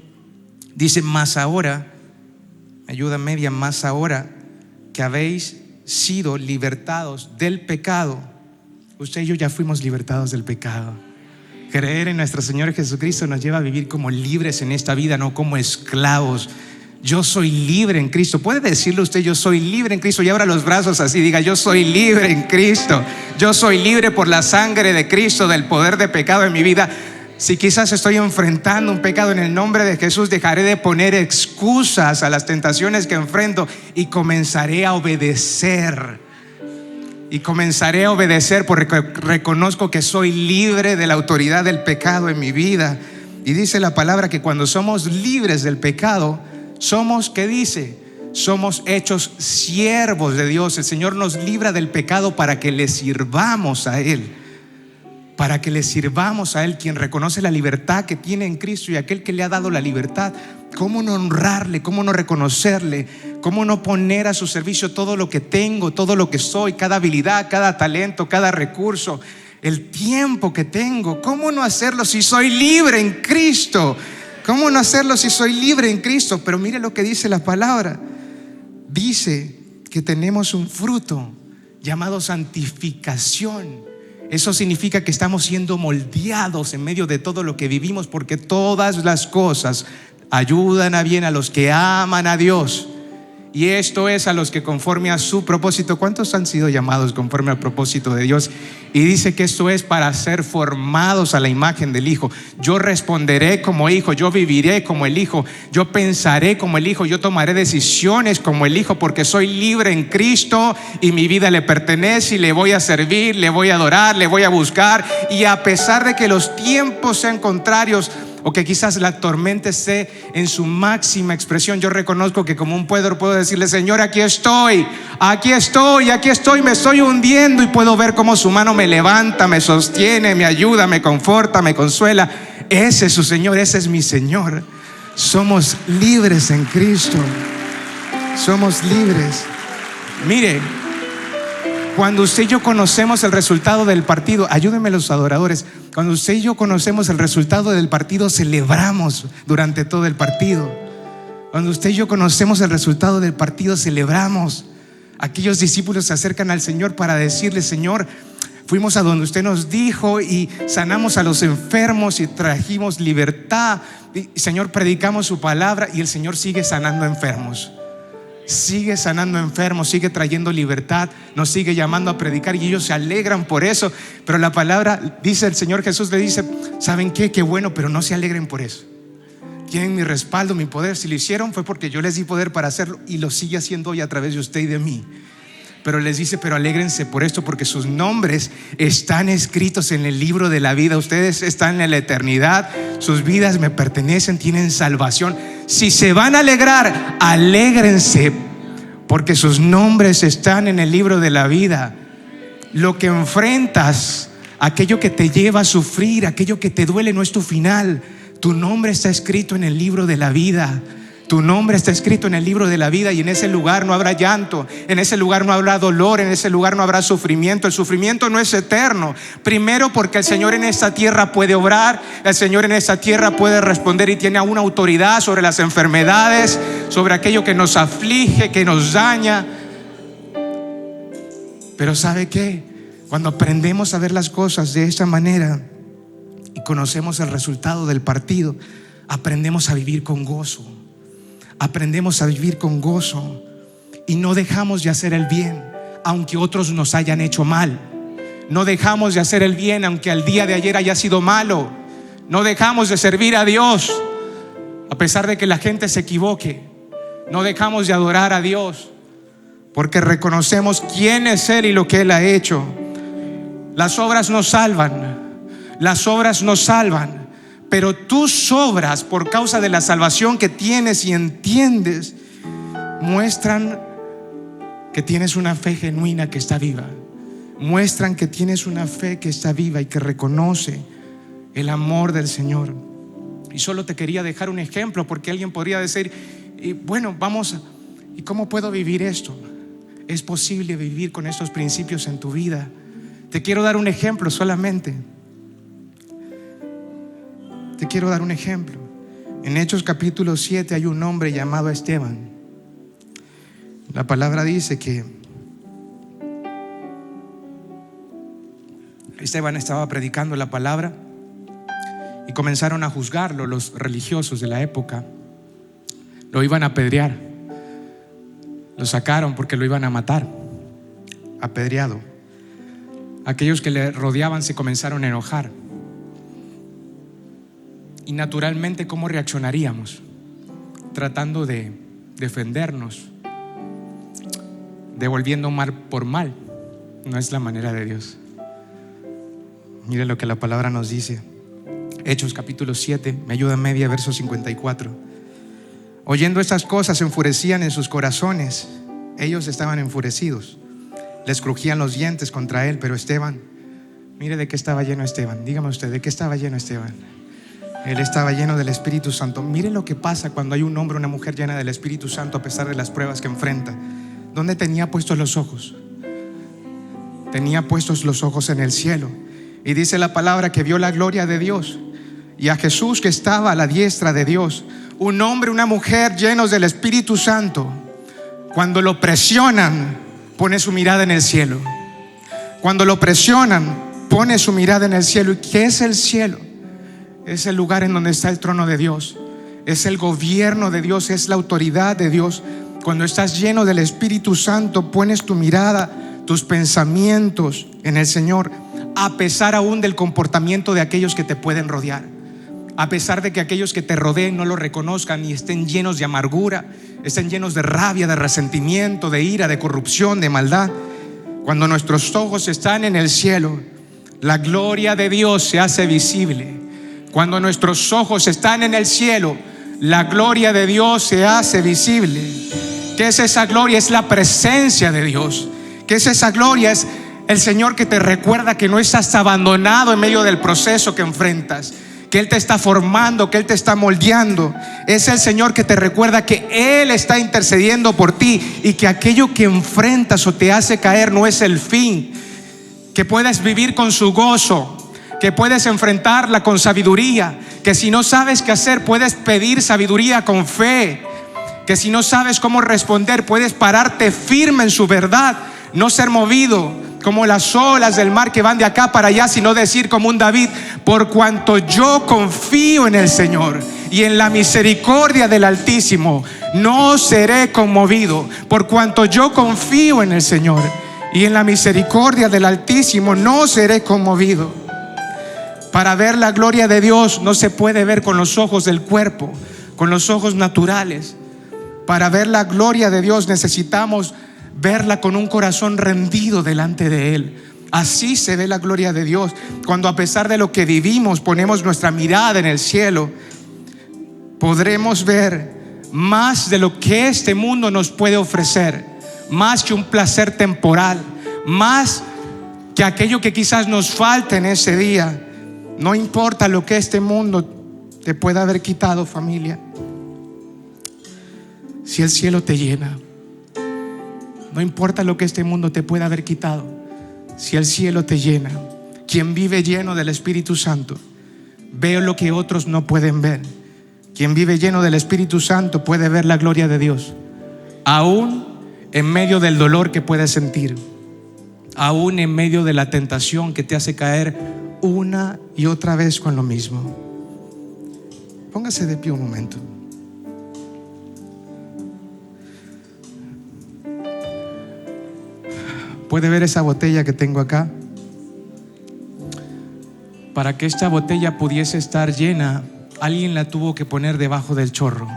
dice: mas ahora, ayuda media, más ahora que habéis sido libertados del pecado. Usted y yo ya fuimos libertados del pecado. Creer en nuestro Señor Jesucristo nos lleva a vivir como libres en esta vida, no como esclavos. Yo soy libre en Cristo. ¿Puede decirle usted: yo soy libre en Cristo? Y abra los brazos así, diga: yo soy libre en Cristo. Yo soy libre por la sangre de Cristo del poder de pecado en mi vida. Si quizás estoy enfrentando un pecado, en el nombre de Jesús dejaré de poner excusas a las tentaciones que enfrento y comenzaré a obedecer. Y comenzaré a obedecer porque reconozco que soy libre de la autoridad del pecado en mi vida. Y dice la palabra que cuando somos libres del pecado, somos, ¿qué dice? Somos hechos siervos de Dios. El Señor nos libra del pecado para que le sirvamos a Él. Para que le sirvamos a Él, quien reconoce la libertad que tiene en Cristo y aquel que le ha dado la libertad. ¿Cómo no honrarle? ¿Cómo no reconocerle? ¿Cómo no poner a su servicio todo lo que tengo, todo lo que soy, cada habilidad, cada talento, cada recurso, el tiempo que tengo? ¿Cómo no hacerlo si soy libre en Cristo? ¿Cómo no hacerlo si soy libre en Cristo? Pero mire lo que dice la palabra. Dice que tenemos un fruto llamado santificación. Eso significa que estamos siendo moldeados en medio de todo lo que vivimos, porque todas las cosas ayudan a bien a los que aman a Dios. Y esto es a los que conforme a su propósito. ¿Cuántos han sido llamados conforme al propósito de Dios? Y dice que esto es para ser formados a la imagen del Hijo. Yo responderé como hijo, yo viviré como el Hijo, yo pensaré como el Hijo, yo tomaré decisiones como el Hijo, porque soy libre en Cristo y mi vida le pertenece y le voy a servir, le voy a adorar, le voy a buscar. Y a pesar de que los tiempos sean contrarios, o que quizás la tormenta esté en su máxima expresión, yo reconozco que como un Pedro puedo decirle: Señor, aquí estoy, me estoy hundiendo, y puedo ver cómo su mano me levanta, me sostiene, me ayuda, me conforta, me consuela. Ese es su Señor, ese es mi Señor. Somos libres en Cristo. Somos libres. Mire, cuando usted y yo conocemos el resultado del partido, ayúdenme los adoradores, cuando usted y yo conocemos el resultado del partido, celebramos durante todo el partido. Cuando usted y yo conocemos el resultado del partido, celebramos. Aquellos discípulos se acercan al Señor para decirle: Señor, fuimos a donde usted nos dijo y sanamos a los enfermos y trajimos libertad. Y, Señor, predicamos su palabra, y el Señor sigue sanando enfermos. Sigue sanando enfermos, sigue trayendo libertad, nos sigue llamando a predicar, y ellos se alegran por eso. Pero la palabra dice, el Señor Jesús le dice: ¿saben qué? Qué bueno, pero no se alegren por eso. Tienen mi respaldo, mi poder. Si lo hicieron fue porque yo les di poder para hacerlo, y lo sigue haciendo hoy a través de usted y de mí. Pero les dice: pero alégrense por esto, porque sus nombres están escritos en el libro de la vida. Ustedes están en la eternidad, sus vidas me pertenecen, tienen salvación. Si se van a alegrar, alégrense, porque sus nombres están en el libro de la vida. Lo que enfrentas, aquello que te lleva a sufrir, aquello que te duele, no es tu final. Tu nombre está escrito en el libro de la vida. Tu nombre está escrito en el libro de la vida, y en ese lugar no habrá llanto, en ese lugar no habrá dolor, en ese lugar no habrá sufrimiento. El sufrimiento no es eterno. Primero, porque el Señor en esta tierra puede obrar, el Señor en esta tierra puede responder y tiene una autoridad sobre las enfermedades, sobre aquello que nos aflige, que nos daña. Pero ¿sabe qué? Cuando aprendemos a ver las cosas de esta manera y conocemos el resultado del partido, aprendemos a vivir con gozo. Aprendemos a vivir con gozo y no dejamos de hacer el bien aunque otros nos hayan hecho mal. No dejamos de hacer el bien aunque el día de ayer haya sido malo. No dejamos de servir a Dios a pesar de que la gente se equivoque. No dejamos de adorar a Dios porque reconocemos quién es Él y lo que Él ha hecho. Las obras nos salvan, las obras nos salvan. Pero tus obras, por causa de la salvación que tienes y entiendes, muestran que tienes una fe genuina que está viva. Muestran que tienes una fe que está viva y que reconoce el amor del Señor. Y solo te quería dejar un ejemplo, porque alguien podría decir: Y bueno, ¿y cómo puedo vivir esto? Es posible vivir con estos principios en tu vida. Te quiero dar un ejemplo solamente. Te quiero dar un ejemplo. En Hechos capítulo 7 hay un hombre llamado Esteban. La palabra dice que Esteban estaba predicando la palabra y comenzaron a juzgarlo los religiosos de la época. Lo iban a apedrear. Lo sacaron porque lo iban a matar, apedreado. Aquellos que le rodeaban se comenzaron a enojar. Y naturalmente, ¿cómo reaccionaríamos? Tratando de defendernos, devolviendo mal por mal. No es la manera de Dios. Mire lo que la palabra nos dice. Hechos capítulo 7, me ayuda media, verso 54. Oyendo estas cosas, se enfurecían en sus corazones. Ellos estaban enfurecidos, les crujían los dientes contra él. Pero Esteban, mire de qué estaba lleno Esteban. Dígame usted, ¿de qué estaba lleno Esteban? Él estaba lleno del Espíritu Santo. Mire lo que pasa cuando hay un hombre o una mujer llena del Espíritu Santo a pesar de las pruebas que enfrenta. ¿Dónde tenía puestos los ojos? Tenía puestos los ojos en el cielo. Y dice la palabra que vio la gloria de Dios y a Jesús que estaba a la diestra de Dios. Un hombre, una mujer llenos del Espíritu Santo, cuando lo presionan, pone su mirada en el cielo. Cuando lo presionan, pone su mirada en el cielo. ¿Y qué es el cielo? Es el lugar en donde está el trono de Dios. Es el gobierno de Dios, es la autoridad de Dios. Cuando estás lleno del Espíritu Santo, pones tu mirada, tus pensamientos en el Señor, a pesar aún del comportamiento de aquellos que te pueden rodear. A pesar de que aquellos que te rodeen no lo reconozcan y estén llenos de amargura, estén llenos de rabia, de resentimiento, de ira, de corrupción, de maldad. Cuando nuestros ojos están en el cielo, la gloria de Dios se hace visible. Cuando nuestros ojos están en el cielo, la gloria de Dios se hace visible. ¿Qué es esa gloria? Es la presencia de Dios. ¿Qué es esa gloria? Es el Señor que te recuerda que no estás abandonado en medio del proceso que enfrentas, que Él te está formando, que Él te está moldeando. Es el Señor que te recuerda que Él está intercediendo por ti y que aquello que enfrentas o te hace caer no es el fin, que puedes vivir con su gozo, que puedes enfrentarla con sabiduría, que si no sabes qué hacer puedes pedir sabiduría con fe, que si no sabes cómo responder puedes pararte firme en su verdad, no ser movido como las olas del mar que van de acá para allá, sino decir como un David: por cuanto yo confío en el Señor y en la misericordia del Altísimo, no seré conmovido. Por cuanto yo confío en el Señor y en la misericordia del Altísimo, no seré conmovido. Para ver la gloria de Dios no se puede ver con los ojos del cuerpo, con los ojos naturales. Para ver la gloria de Dios necesitamos verla con un corazón rendido delante de Él. Así se ve la gloria de Dios, cuando a pesar de lo que vivimos ponemos nuestra mirada en el cielo. Podremos ver más de lo que este mundo nos puede ofrecer, más que un placer temporal, más que aquello que quizás nos falte en ese día. No importa lo que este mundo te pueda haber quitado, familia, si el cielo te llena. No importa lo que este mundo te pueda haber quitado, si el cielo te llena. Quien vive lleno del Espíritu Santo ve lo que otros no pueden ver. Quien vive lleno del Espíritu Santo puede ver la gloria de Dios, aún en medio del dolor que puedes sentir, aún en medio de la tentación que te hace caer una y otra vez con lo mismo. Póngase de pie un momento. ¿Puede ver esa botella que tengo acá? Para que esta botella pudiese estar llena, alguien la tuvo que poner debajo del chorro.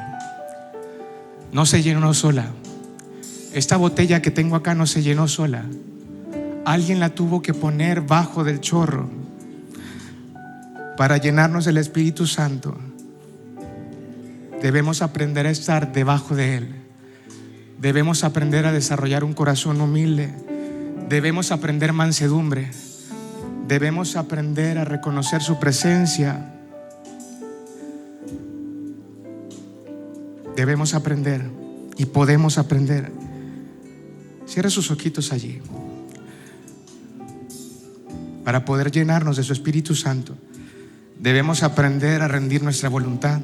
No se llenó sola. Esta botella que tengo acá no se llenó sola. Alguien la tuvo que poner bajo del chorro para llenarnos del Espíritu Santo. Debemos aprender a estar debajo de Él. Debemos aprender a desarrollar un corazón humilde. Debemos aprender mansedumbre. Debemos aprender a reconocer su presencia. debemos aprender y podemos aprender. Cierre sus ojitos allí. Para poder llenarnos de su Espíritu Santo, debemos aprender a rendir nuestra voluntad.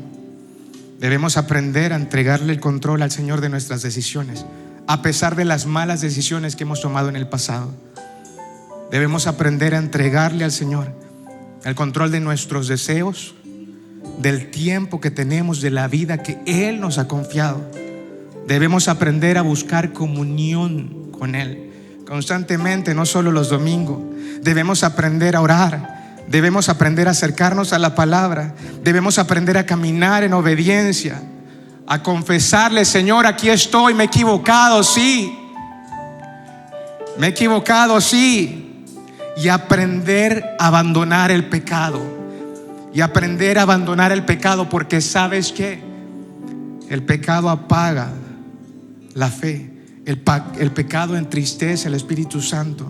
Debemos aprender a entregarle el control al Señor de nuestras decisiones, a pesar de las malas decisiones que hemos tomado en el pasado. Debemos aprender a entregarle al Señor el control de nuestros deseos, del tiempo que tenemos, de la vida que Él nos ha confiado. Debemos aprender a buscar comunión con Él constantemente, no solo los domingos. Debemos aprender a orar. Debemos aprender a acercarnos a la palabra. Debemos aprender a caminar en obediencia, a confesarle: Señor, aquí estoy, me he equivocado, sí. Me he equivocado, sí. Y aprender a abandonar el pecado. Y aprender a abandonar el pecado, porque ¿sabes qué? El pecado apaga la fe. El pecado entristece al Espíritu Santo.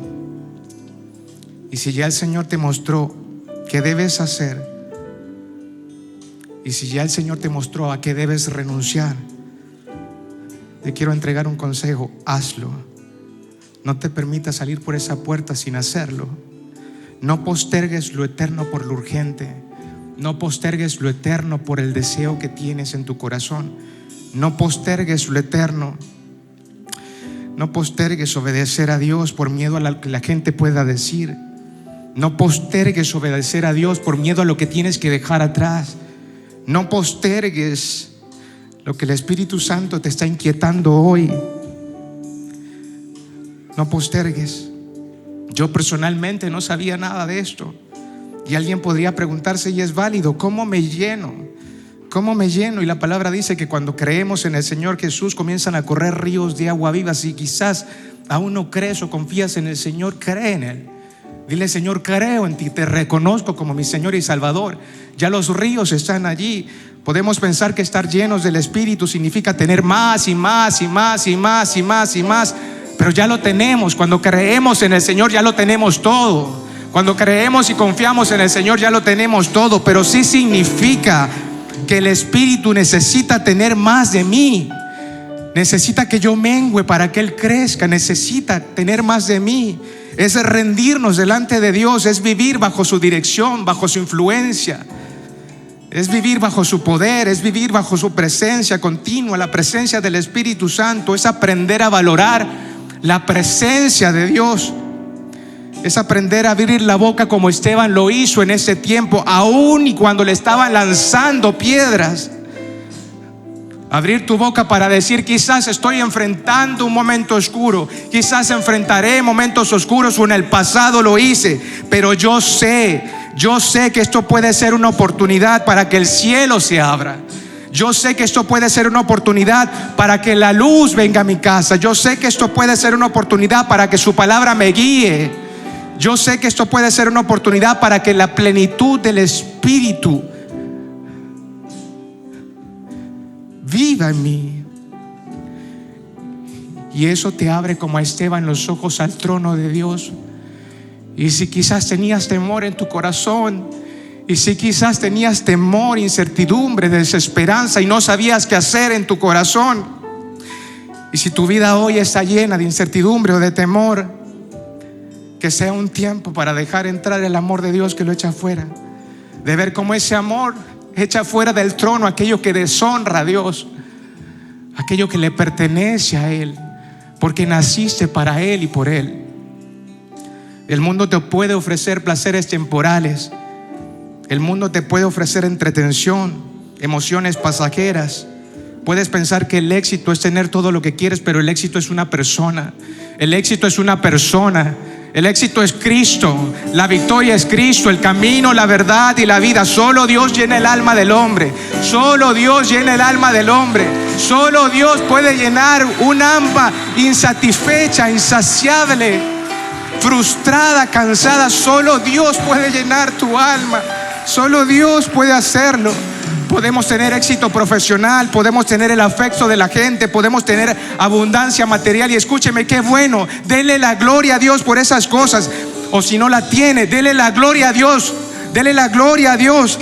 Y si ya el Señor te mostró qué debes hacer, y si ya el Señor te mostró a qué debes renunciar, te quiero entregar un consejo: hazlo. No te permitas salir por esa puerta sin hacerlo. No postergues lo eterno por lo urgente. No postergues lo eterno por el deseo que tienes en tu corazón. No postergues lo eterno. No postergues obedecer a Dios por miedo a lo que la gente pueda decir. No postergues obedecer a Dios por miedo a lo que tienes que dejar atrás. No postergues lo que el Espíritu Santo te está inquietando hoy. No postergues. Yo personalmente no sabía nada de esto. Y alguien podría preguntarse, y es válido: ¿cómo me lleno? ¿Cómo me lleno? Y la palabra dice que cuando creemos en el Señor Jesús comienzan a correr ríos de agua viva. Si quizás aún no crees o confías en el Señor, cree en Él. Dile: Señor, creo en ti, te reconozco como mi Señor y Salvador. Ya los ríos están allí. Podemos pensar que estar llenos del Espíritu significa tener más y más y más y más y más y más, pero ya lo tenemos. Cuando creemos en el Señor ya lo tenemos todo. Cuando creemos y confiamos en el Señor ya lo tenemos todo. Pero sí significa que el Espíritu necesita tener más de mí. Necesita que yo mengüe para que Él crezca. Necesita tener más de mí. Es rendirnos delante de Dios. Es vivir bajo su dirección, bajo su influencia. Es vivir bajo su poder. Es vivir bajo su presencia continua, la presencia del Espíritu Santo. Es aprender a valorar la presencia de Dios. Es aprender a abrir la boca como Esteban lo hizo en ese tiempo, aún y cuando le estaban lanzando piedras. Abrir tu boca para decir: quizás estoy enfrentando un momento oscuro, quizás enfrentaré momentos oscuros, o en el pasado lo hice, pero yo sé que esto puede ser una oportunidad para que el cielo se abra. Yo sé que esto puede ser una oportunidad para que la luz venga a mi casa. Yo sé que esto puede ser una oportunidad para que su palabra me guíe. Yo sé que esto puede ser una oportunidad para que la plenitud del Espíritu viva en mí. Y eso te abre como a Esteban los ojos al trono de Dios. Y si quizás tenías temor en tu corazón, y si quizás tenías temor, incertidumbre, desesperanza y no sabías qué hacer en tu corazón, y si tu vida hoy está llena de incertidumbre o de temor, que sea un tiempo para dejar entrar el amor de Dios que lo echa fuera. De ver cómo ese amor echa fuera del trono aquello que deshonra a Dios, aquello que le pertenece a Él, porque naciste para Él y por Él. El mundo te puede ofrecer placeres temporales. El mundo te puede ofrecer entretención, emociones pasajeras. Puedes pensar que el éxito es tener todo lo que quieres, pero el éxito es una persona. El éxito es una persona. El éxito es Cristo, la victoria es Cristo, el camino, la verdad y la vida. Solo Dios llena el alma del hombre. Solo Dios llena el alma del hombre. Solo Dios puede llenar un alma insatisfecha, insaciable, frustrada, cansada. Solo Dios puede llenar tu alma. Solo Dios puede hacerlo. Podemos tener éxito profesional, podemos tener el afecto de la gente, podemos tener abundancia material. Y escúcheme, qué bueno, dele la gloria a Dios por esas cosas. O si no la tiene, dele la gloria a Dios. Dele la gloria a Dios.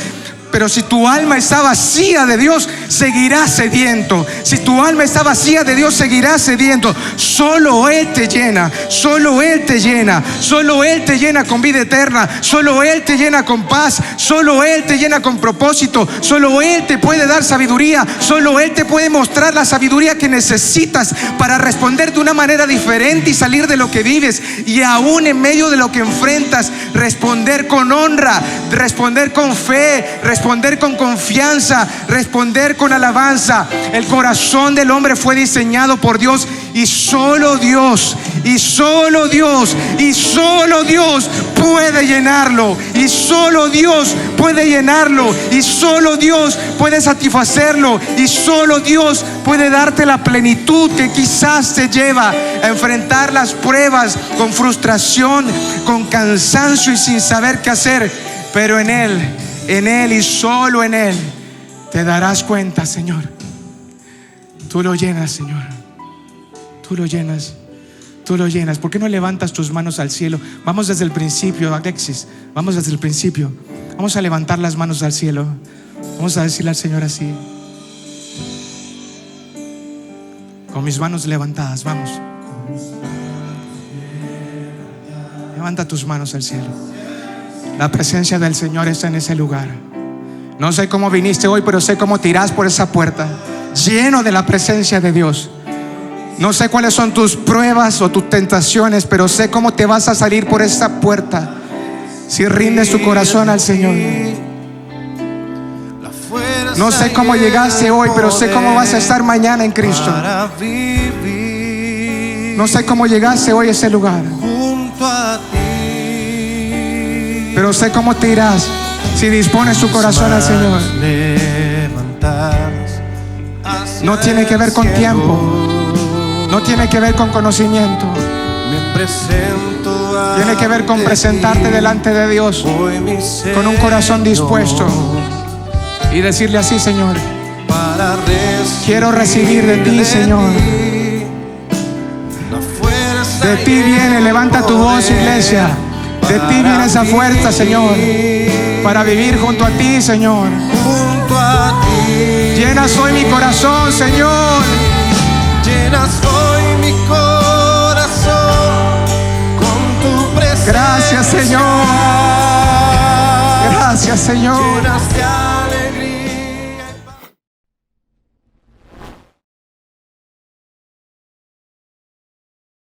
Pero si tu alma está vacía de Dios, seguirás sediento. Si tu alma está vacía de Dios, seguirás sediento. Solo Él te llena, solo Él te llena, solo Él te llena con vida eterna, solo Él te llena con paz, solo Él te llena con propósito, solo Él te puede dar sabiduría, solo Él te puede mostrar la sabiduría que necesitas para responder de una manera diferente y salir de lo que vives, y aún en medio de lo que enfrentas, responder con honra, responder con fe, responder con confianza, responder con alabanza. El corazón del hombre fue diseñado por Dios, y solo Dios, y solo Dios, y solo Dios puede llenarlo, y solo Dios puede llenarlo, y solo Dios puede satisfacerlo, y solo Dios puede darte la plenitud que quizás te lleva a enfrentar las pruebas con frustración, con cansancio y sin saber qué hacer. Pero en Él y solo en Él te darás cuenta, Señor. Tú lo llenas, Señor. Tú lo llenas. Tú lo llenas. ¿Por qué no levantas tus manos al cielo? Vamos desde el principio, Alexis. Vamos desde el principio. Vamos a levantar las manos al cielo. Vamos a decirle al Señor así, con mis manos levantadas. Vamos. Levanta tus manos al cielo. La presencia del Señor está en ese lugar. No sé cómo viniste hoy, pero sé cómo te irás por esa puerta, lleno de la presencia de Dios. No sé cuáles son tus pruebas o tus tentaciones, pero sé cómo te vas a salir por esa puerta si rindes tu corazón al Señor. No sé cómo llegaste hoy, pero sé cómo vas a estar mañana en Cristo. No sé cómo llegaste hoy a ese lugar, pero sé cómo te irás si dispones tu corazón al Señor. No tiene que ver con tiempo, no tiene que ver con conocimiento, tiene que ver con presentarte delante de Dios con un corazón dispuesto y decirle así: Señor, quiero recibir de ti, Señor. De ti viene, levanta tu voz, iglesia. De ti viene esa fuerza, Señor, para vivir junto a ti, Señor. Llenas hoy mi corazón, Señor. Llenas hoy mi corazón con tu presencia. Gracias, Señor. Gracias, Señor. Llenas de